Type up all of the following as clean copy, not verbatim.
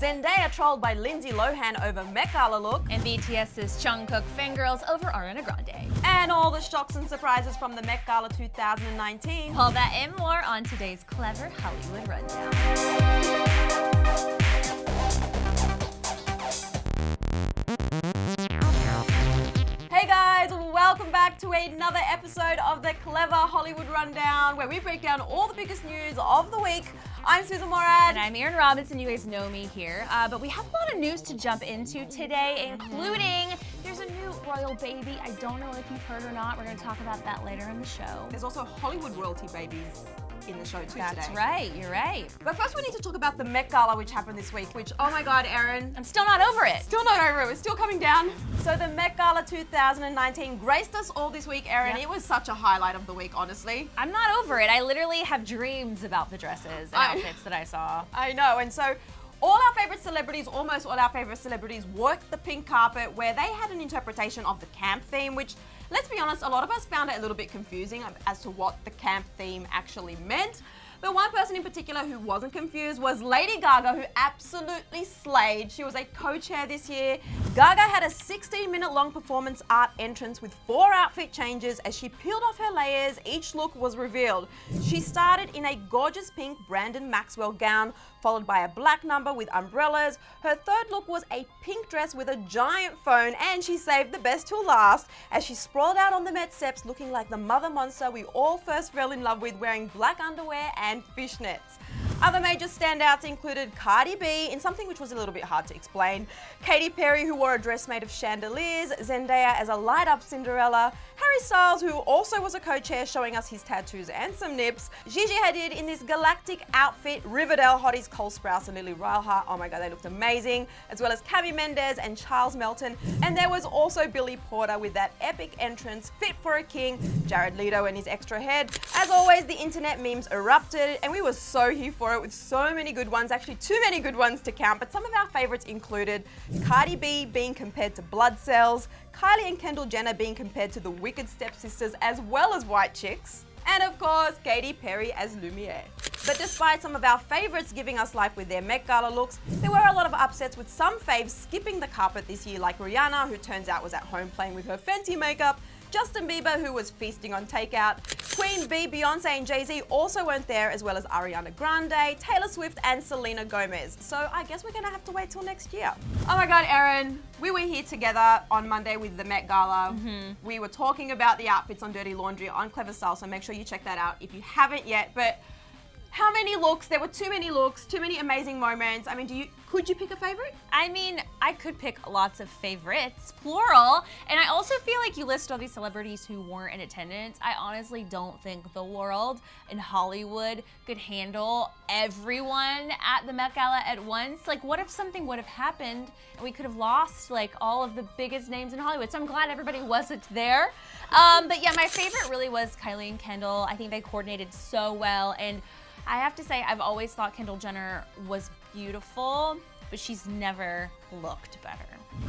Zendaya trolled by Lindsay Lohan over Met Gala look. And BTS's Jungkook fangirls over Ariana Grande. And all the shocks and surprises from the Met Gala 2019. All that and more on today's Clevver Hollywood Rundown. Hey guys, welcome back to another episode of the Clevver Hollywood Rundown, where we break down all the biggest news of the week. I'm Sussan Morad. And I'm Erin Robinson. You guys know me here. But we have a lot of news to jump into today, including there's a new royal baby. I don't know if you've heard or not. We're going to talk about that later in the show. There's also Hollywood royalty babies in the show too today. That's right, you're right. But first we need to talk about the Met Gala, which happened this week, which, oh my God, Erin. I'm still not over it. Still not over it, we're still coming down. So the Met Gala 2019 graced us all this week, Erin. Yep. It was such a highlight of the week, honestly. I'm not over it. I literally have dreams about the dresses and outfits that I saw. I know, and so all our favorite celebrities, almost all our favorite celebrities, worked the pink carpet where they had an interpretation of the camp theme, which, let's be honest, a lot of us found it a little bit confusing as to what the camp theme actually meant. But one person in particular who wasn't confused was Lady Gaga, who absolutely slayed. She was a co-chair this year. Gaga had a 16-minute long performance art entrance with 4 outfit changes. As she peeled off her layers, each look was revealed. She started in a gorgeous pink Brandon Maxwell gown, followed by a black number with umbrellas. Her third look was a pink dress with a giant phone, and she saved the best till last as she sprawled out on the Met steps looking like the mother monster we all first fell in love with, wearing black underwear and fishnets. Other major standouts included Cardi B in something which was a little bit hard to explain, Katy Perry, who wore a dress made of chandeliers, Zendaya as a light-up Cinderella, Harry Styles, who also was a co-chair, showing us his tattoos and some nips, Gigi Hadid in this galactic outfit, Riverdale hotties Cole Sprouse and Lily Rylhart, oh my God, they looked amazing, as well as Cami Mendes and Charles Melton, and there was also Billy Porter with that epic entrance, fit for a king, Jared Leto and his extra head. As always, the internet memes erupted, and we were so here for it with so many good ones, actually too many good ones to count, but some of our favorites included Cardi B being compared to blood cells, Kylie and Kendall Jenner being compared to the wicked stepsisters as well as white chicks, and of course Katy Perry as Lumiere. But despite some of our favorites giving us life with their Met Gala looks, there were a lot of upsets with some faves skipping the carpet this year, like Rihanna, who turns out was at home playing with her Fenty makeup, Justin Bieber, who was feasting on takeout, Queen Bee, Beyonce and Jay-Z also weren't there, as well as Ariana Grande, Taylor Swift and Selena Gomez. So I guess we're gonna have to wait till next year. Oh my God, Erin, we were here together on Monday with the Met Gala. We were talking about the outfits on Dirty Laundry on Clevver Style, so make sure you check that out if you haven't yet. But how many looks? There were too many looks, too many amazing moments. I mean, could you pick a favorite? I mean, I could pick lots of favorites, plural, and I also feel like you list all these celebrities who weren't in attendance. I honestly don't think the world in Hollywood could handle everyone at the Met Gala at once. Like, what if something would have happened and we could have lost like all of the biggest names in Hollywood? So I'm glad everybody wasn't there. But yeah, my favorite really was Kylie and Kendall. I think they coordinated so well, and I have to say, I've always thought Kendall Jenner was beautiful, but she's never looked better.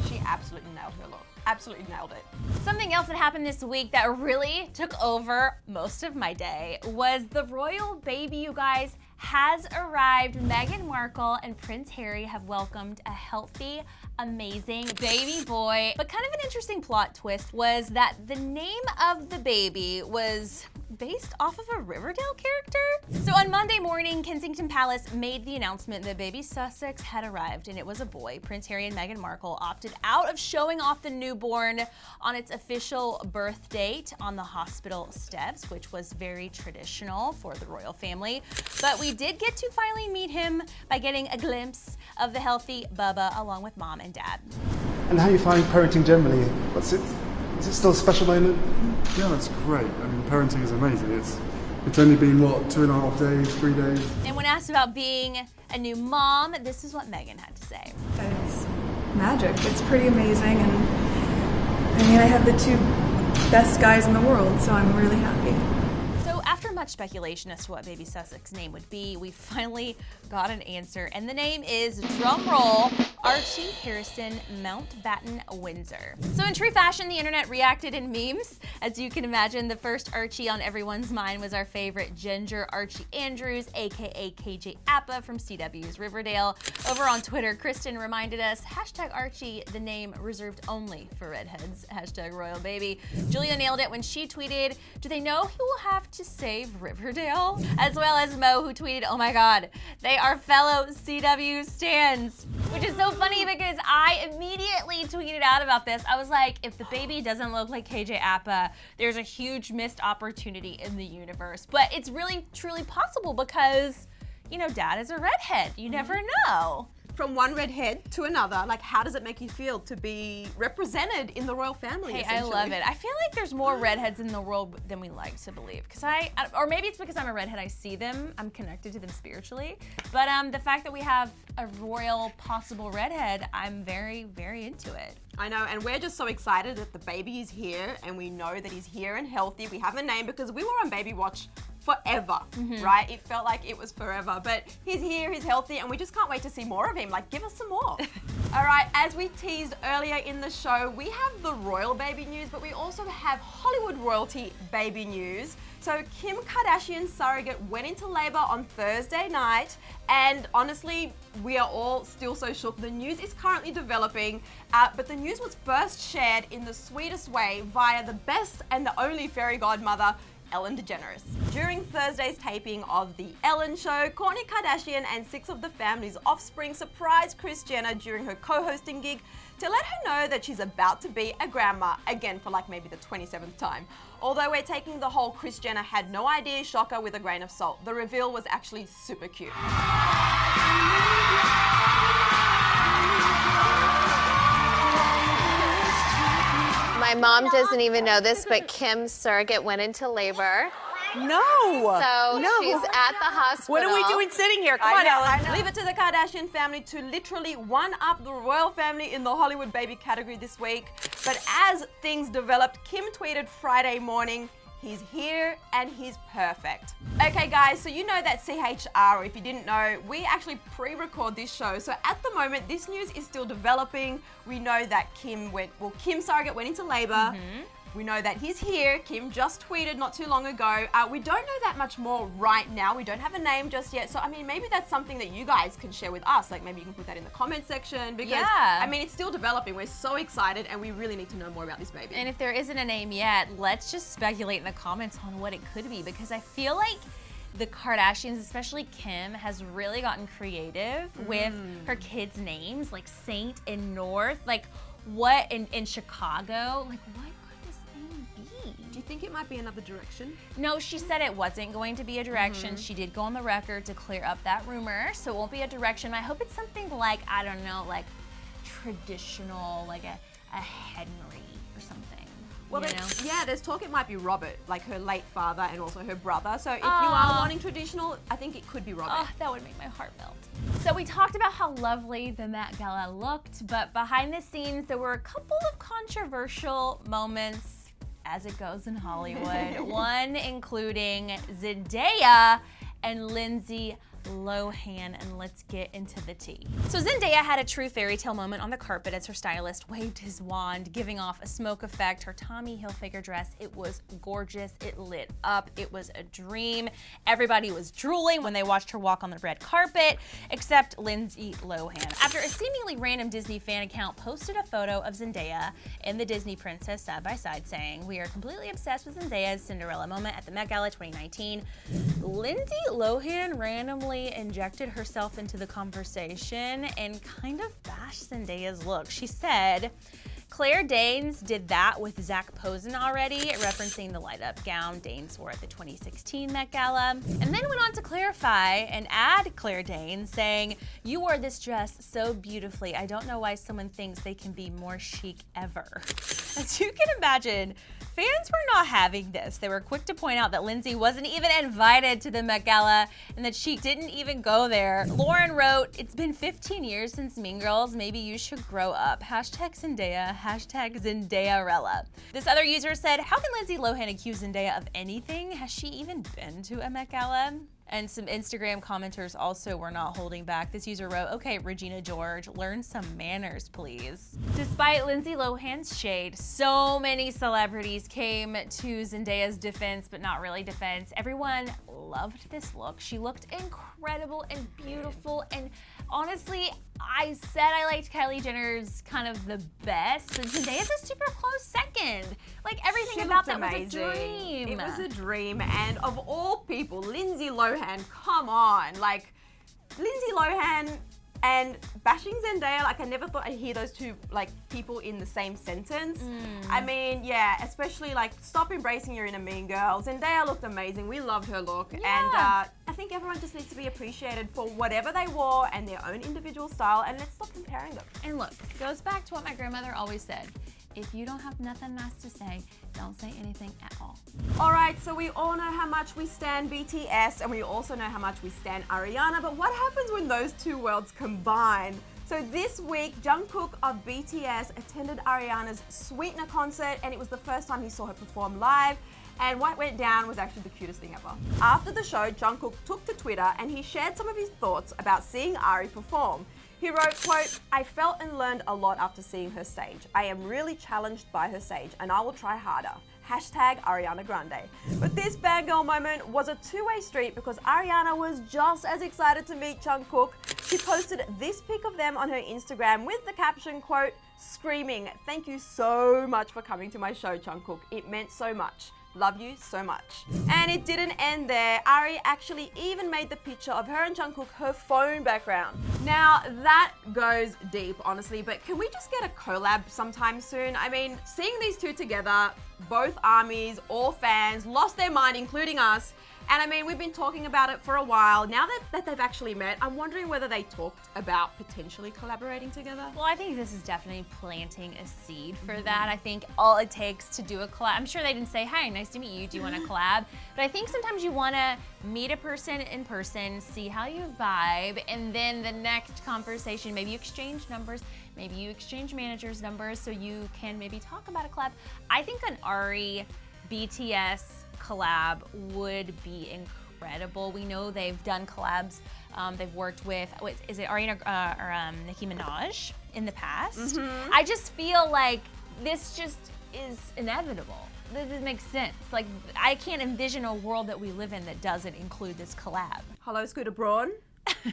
She absolutely nailed her look. Absolutely nailed it. Something else that happened this week that really took over most of my day was the royal baby, you guys, has arrived. Meghan Markle and Prince Harry have welcomed a healthy, amazing baby boy. But kind of an interesting plot twist was that the name of the baby was based off of a Riverdale character. So on Monday morning, Kensington Palace made the announcement that baby Sussex had arrived, and it was a boy. Prince Harry and Meghan Markle opted out of showing off the newborn on its official birth date on the hospital steps, which was very traditional for the royal family. But we did get to finally meet him by getting a glimpse of the healthy Bubba along with mom and dad. And how you find parenting generally? Is it still a special moment? Yeah, that's great. I mean, parenting is amazing. It's only been, what, 2.5 days, 3 days? And when asked about being a new mom, this is what Meghan had to say. It's magic. It's pretty amazing, and I mean, I have the 2 best guys in the world, so I'm really happy. So after much speculation as to what baby Sussex's name would be, we finally got an answer, and the name is, drum roll, Archie Harrison Mountbatten-Windsor. So in true fashion, the internet reacted in memes. As you can imagine, the first Archie on everyone's mind was our favorite ginger Archie Andrews, aka KJ Appa from CW's Riverdale. Over on Twitter, Kristen reminded us, #Archie, the name reserved only for redheads, #royal baby. Julia nailed it when she tweeted, do they know he will have to save Riverdale? As well as Mo, who tweeted, oh my god, they are fellow CW stans. Which is so funny because I immediately tweeted out about this. I was like, if the baby doesn't look like KJ Appa, there's a huge missed opportunity in the universe. But it's really, truly possible because, you know, dad is a redhead. You never know. From one redhead to another, like how does it make you feel to be represented in the royal family? Hey, I love it. I feel like there's more redheads in the world than we like to believe. Because or maybe it's because I'm a redhead, I see them, I'm connected to them spiritually. But the fact that we have a royal possible redhead, I'm very, very into it. I know, and we're just so excited that the baby is here and we know that he's here and healthy. We have a name because we were on baby watch forever, right? It felt like it was forever, but he's here, he's healthy, and we just can't wait to see more of him. Like, give us some more. All right, as we teased earlier in the show, we have the royal baby news, but we also have Hollywood royalty baby news. So Kim Kardashian's surrogate went into labor on Thursday night, and honestly, we are all still so shook. The news is currently developing, but the news was first shared in the sweetest way via the best and the only fairy godmother, Ellen DeGeneres. During Thursday's taping of The Ellen Show, Kourtney Kardashian and 6 of the family's offspring surprised Kris Jenner during her co-hosting gig to let her know that she's about to be a grandma, again for like maybe the 27th time. Although we're taking the whole Kris Jenner had no idea shocker with a grain of salt, the reveal was actually super cute. My mom doesn't even know this, but Kim's surrogate went into labor. No. So no. she's at the hospital. What are we doing sitting here? Come on, Ellen. Leave it to the Kardashian family to literally one-up the royal family in the Hollywood baby category this week. But as things developed, Kim tweeted Friday morning, he's here and he's perfect. Okay guys, so you know that CHR, or if you didn't know, we actually pre-record this show. So at the moment, this news is still developing. We know that Kim's surrogate went into labor. We know that he's here. Kim just tweeted not too long ago. We don't know that much more right now. We don't have a name just yet. So, I mean, maybe that's something that you guys can share with us. Like, maybe you can put that in the comment section because, I mean, it's still developing. We're so excited and we really need to know more about this baby. And if there isn't a name yet, let's just speculate in the comments on what it could be, because I feel like the Kardashians, especially Kim, has really gotten creative with her kids' names, like Saint and North. Like, what in Chicago? Like, what? Do you think it might be another direction? No, she said it wasn't going to be a direction. She did go on the record to clear up that rumor, so it won't be a direction. I hope it's something like, I don't know, like traditional, like a Henry or something. Well, there's talk it might be Robert, like her late father and also her brother. So if you are wanting traditional, I think it could be Robert. Oh, that would make my heart melt. So we talked about how lovely the Met Gala looked, but behind the scenes, there were a couple of controversial moments as it goes in Hollywood. One including Zendaya and Lindsay Lohan, and let's get into the tea. So Zendaya had a true fairy tale moment on the carpet as her stylist waved his wand, giving off a smoke effect. Her Tommy Hilfiger dress, it was gorgeous, it lit up, it was a dream. Everybody was drooling when they watched her walk on the red carpet, except Lindsay Lohan. After a seemingly random Disney fan account posted a photo of Zendaya and the Disney princess side by side saying, "We are completely obsessed with Zendaya's Cinderella moment at the Met Gala 2019, Lindsay Lohan randomly injected herself into the conversation and kind of bashed Zendaya's look. She said, Claire Danes did that with Zach Posen already, referencing the light-up gown Danes wore at the 2016 Met Gala, and then went on to clarify and add Claire Danes, saying, "You wore this dress so beautifully. I don't know why someone thinks they can be more chic ever." As you can imagine, fans were not having this. They were quick to point out that Lindsay wasn't even invited to the Met Gala and that she didn't even go there. Lauren wrote, "It's been 15 years since Mean Girls. Maybe you should grow up. #Zendaya, #Zendayarella." This other user said, "How can Lindsay Lohan accuse Zendaya of anything? Has she even been to a Met Gala?" And some Instagram commenters also were not holding back. This user wrote, okay, Regina George, learn some manners, please. Despite Lindsay Lohan's shade, so many celebrities came to Zendaya's defense, but not really defense. Everyone loved this look. She looked incredible and beautiful, and honestly, I said I liked Kylie Jenner's kind of the best, but Zendaya's a super close second. Like, everything about that was a dream. It was a dream, and of all people, Lindsay Lohan, come on. Like, Lindsay Lohan and bashing Zendaya, like, I never thought I'd hear those two, like, people in the same sentence. I mean, yeah, especially, like, stop embracing your inner mean girl. Zendaya looked amazing. We loved her look. Yeah. And I think everyone just needs to be appreciated for whatever they wore and their own individual style, and let's stop comparing them. And look, it goes back to what my grandmother always said. If you don't have nothing nice to say, don't say anything at all. All right, so we all know how much we stan BTS, and we also know how much we stan Ariana, but what happens when those two worlds combine? So this week, Jungkook of BTS attended Ariana's Sweetener concert, and it was the first time he saw her perform live. And what went down was actually the cutest thing ever. After the show, Jungkook took to Twitter and he shared some of his thoughts about seeing Ari perform. He wrote, quote, I felt and learned a lot after seeing her stage. I am really challenged by her stage and I will try harder. Hashtag Ariana Grande. But this fangirl moment was a two-way street because Ariana was just as excited to meet Jungkook. She posted this pic of them on her Instagram with the caption, quote, screaming, thank you so much for coming to my show, Jungkook. It meant so much. Love you so much. And it didn't end there. Ari actually even made the picture of her and Jungkook her phone background. Now that goes deep, honestly, but can we just get a collab sometime soon? I mean, seeing these two together, both armies, all fans, lost their mind, including us. And I mean, we've been talking about it for a while. Now that they've actually met, I'm wondering whether they talked about potentially collaborating together. Well, I think this is definitely planting a seed for that. I think all it takes to do a collab, I'm sure they didn't say, hi, nice to meet you, do you want to collab? But I think sometimes you want to meet a person in person, see how you vibe, and then the next conversation, maybe you exchange numbers, maybe you exchange managers' numbers so you can maybe talk about a collab. I think an Ari BTS collab would be incredible. We know they've done collabs. They've worked with, is it Ariana or Nicki Minaj in the past? I just feel like this just is inevitable. This makes sense. Like, I can't envision a world that we live in that doesn't include this collab. Hello, Scooter Braun.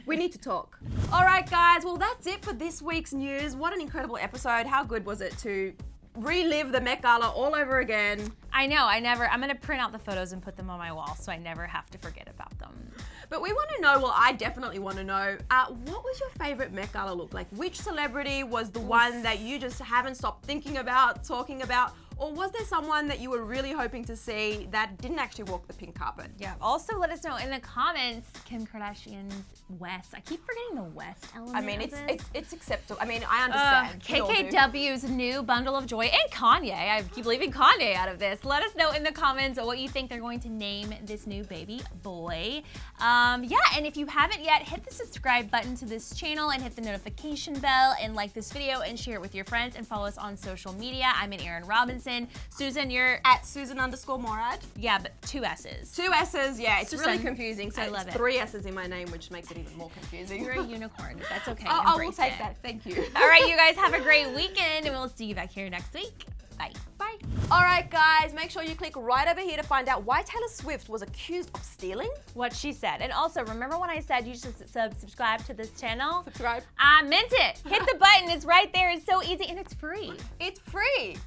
We need to talk. All right, guys. Well, that's it for this week's news. What an incredible episode. How good was it to relive the Met Gala all over again? I know, I'm gonna print out the photos and put them on my wall so I never have to forget about them. But we want to know, well, I definitely want to know, what was your favorite Met Gala look? Like, which celebrity was the one that you just haven't stopped thinking about, talking about? Or was there someone that you were really hoping to see that didn't actually walk the pink carpet? Yeah, also let us know in the comments, Kim Kardashian's West. I keep forgetting the West element. I mean, of this. it's acceptable. I mean, I understand. KKW's new bundle of joy, and Kanye. I keep leaving Kanye out of this. Let us know in the comments what you think they're going to name this new baby boy. Yeah, and if you haven't yet, hit the subscribe button to this channel and hit the notification bell and like this video and share it with your friends and follow us on social media. I'm Erin Robinson. Sussan, you're at Susan_Morad. Yeah, but 2 S's. 2 S's, yeah. It's Sussan. really confusing. So I love it's it. 3 S's in my name, which makes it even more confusing. You're a unicorn. That's okay. I will Embrace take it. that. Thank you. All right, you guys have a great weekend, and we'll see you back here next week. Bye. Bye. All right, guys, make sure you click right over here to find out why Taylor Swift was accused of stealing. What she said. And also, remember when I said you should subscribe to this channel? Subscribe. I meant it. Hit the button. It's right there. It's so easy, and it's free. It's free.